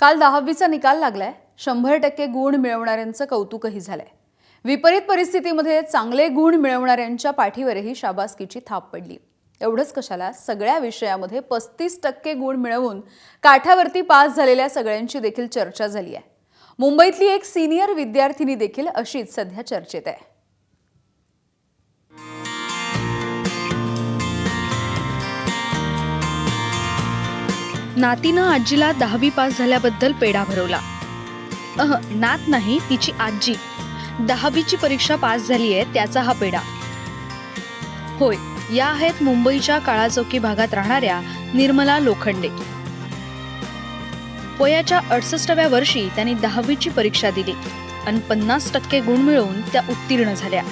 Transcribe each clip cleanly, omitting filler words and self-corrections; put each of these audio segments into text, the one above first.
काल 10वीचा निकाल लागलाय. 100% गुण मिळवणाऱ्यांचं कौतुकही झालंय. विपरीत परिस्थितीमध्ये चांगले गुण मिळवणाऱ्यांच्या पाठीवरही शाबासकीची थाप पडली. एवढंच कशाला, सगळ्या विषयामध्ये 35% गुण मिळवून काठावरती पास झालेल्या सगळ्यांची देखील चर्चा झाली आहे. मुंबईतली एक सिनियर विद्यार्थिनी देखील अशीच सध्या चर्चेत आहे. नातीनं आजीला 10वी पास झाल्याबद्दल पेढा भरवला. नात नाही, तिची आजी. 10वीची परीक्षा पास झाली आहे त्याचा हा पेढा. होय, या आहेत मुंबईच्या काळाचौकी भागात राहणाऱ्या निर्मला लोखंडे. वयाच्या 68व्या वर्षी त्यांनी 10वीची परीक्षा दिली आणि 50% गुण मिळवून त्या उत्तीर्ण झाल्या.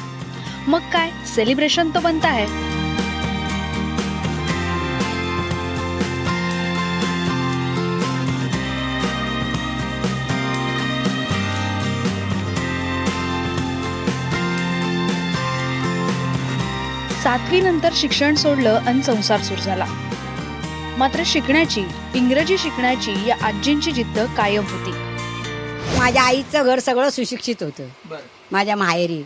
मग काय, सेलिब्रेशन तो बनता है. सातवीनंतर शिक्षण सोडलं आणि संसार सुरू झाला. मात्र शिकण्याची, इंग्रजी शिकण्याची या आजींची जिद्द कायम होती. माझ्या आईचं घर सगळं सुशिक्षित होतं माझ्या माहेरी.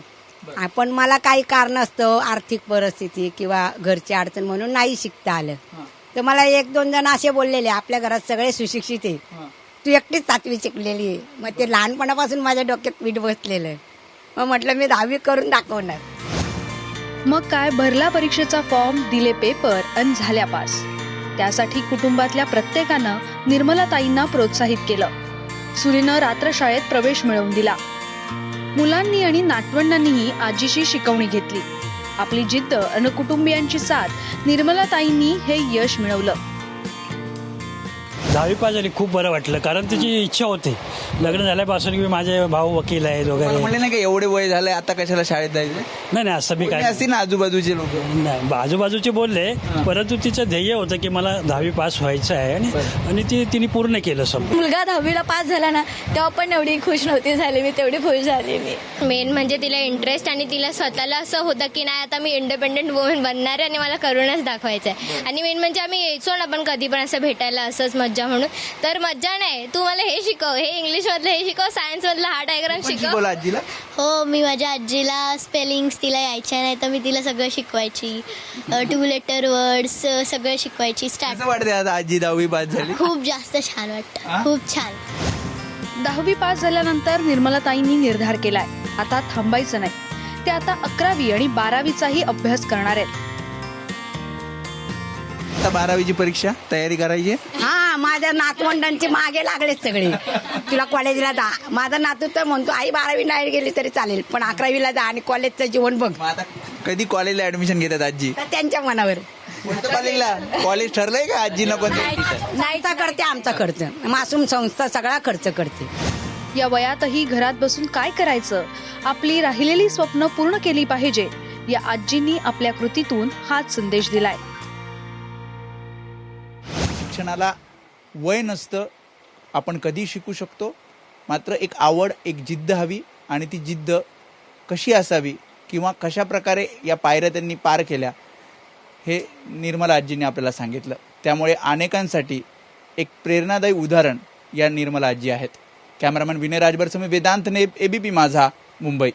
पण मला काही कारण असतं, आर्थिक परिस्थिती किंवा घरची अडचण म्हणून नाही शिकता आलं. तर मला 1-2 जण असे बोललेले, आपल्या घरात सगळे सुशिक्षित आहे, तू एकटीच 7वी शिकलेली आहे. मग ते लहानपणापासून माझ्या डोक्यात पीठ बसलेलं. मग म्हटलं मी 10वी करून दाखवणार. मग काय, भरला परीक्षेचा फॉर्म, दिले पेपर आणि झाल्या पास. त्यासाठी कुटुंबातल्या प्रत्येकानं निर्मलाताईंना प्रोत्साहित केलं. सुरीनं रात्रशाळेत प्रवेश मिळवून दिला. मुलांनी आणि नातवंडांनीही आजीशी शिकवणी घेतली. आपली जिद्द आणि कुटुंबियांची साथ निर्मलाताईंनी हे यश मिळवलं. 10वी पास झाली, खूप बरं वाटलं. कारण तिची इच्छा होती लग्न झाल्यापासून की माझे भाऊ वकील आहेत वगैरे. म्हणले ना की एवढे वय झाले, आता कशाला शाळेत जायचं. नाही असं मी काय असतील ना आजूबाजूचे लोक. नाही, आजूबाजूचे बोलले, परंतु तिचं ध्येय होतं की मला 10वी पास व्हायचं आहे आणि तिने पूर्ण केलं. समजा मुलगा 10वीला पास झाला ना, तेव्हा पण एवढी खुश नव्हती झाली मी, तेवढी खुश झाली मी. मेन म्हणजे तिला इंटरेस्ट आणि तिला स्वतःला असं होतं की नाही, आता मी इंडिपेंडेंट वुमन बनणार आहे आणि मला करूनच दाखवायचं आहे. आणि मेन म्हणजे आम्ही यायचो ना पण कधी पण असं भेटायला, असंच मज्जा म्हणून. तर मज्जा नाही, तू मला हे शिकव, हे इंग्लिश मधलं हे शिकव, सायन्स मधलं हा डायग्राम शिकव. आजीला हो, मी माझ्या आजीला स्पेलिंग्स तिला यायच्या नाही, तर मी तिला सगळं शिकवायची. 2 लेटर वर्ड्स सगळं शिकवायची. कसं वाटते आता आजी 10वी पास झाली? खूप जास्त छान वाटतं, खूप छान. 10वी पास झाल्यानंतर निर्मलाताईंनी निर्धार केलाय, आता थांबायचं नाही. ते आता 11वी आणि 12वीचाही अभ्यास करणार आहेत. आता 12वीची परीक्षा तयारी करायची. हा, माझ्या नातवंडांची मागे लागले सगळे, तुला कॉलेजला जा. माझा नातू तर म्हणतो, आई 12वी नाही गेली तरी चालेल, पण 11वीला जा आणि कॉलेजचं जीवन बघ. आता कधी कॉलेजला ऍडमिशन घेतात आजी? तर त्यांच्या मनावर. कोणत्या कॉलेजला? कॉलेज ठरलंय का आजी नको? नाहीचा करते, आमचा खर्च, मासूम संस्था सगळा खर्च करते. या वयातही घरात बसून काय करायचं, आपली राहिलेली स्वप्न पूर्ण केली पाहिजे, या आजींनी आपल्या कृतीतून हाच संदेश दिलाय. शिक्षणाला वय नसतं, आपण कधी शिकू शकतो. मात्र एक आवड, एक जिद्द हवी. आणि ती जिद्द कशी असावी किंवा कशा प्रकारे या पायऱ्या त्यांनी पार केल्या, हे निर्मला आजींनी आपल्याला सांगितलं. त्यामुळे अनेकांसाठी एक प्रेरणादायी उदाहरण या निर्मला आजी आहेत. कॅमेरामॅन विनय राजभरसह वेदांत नेब, ABP माझा, मुंबई.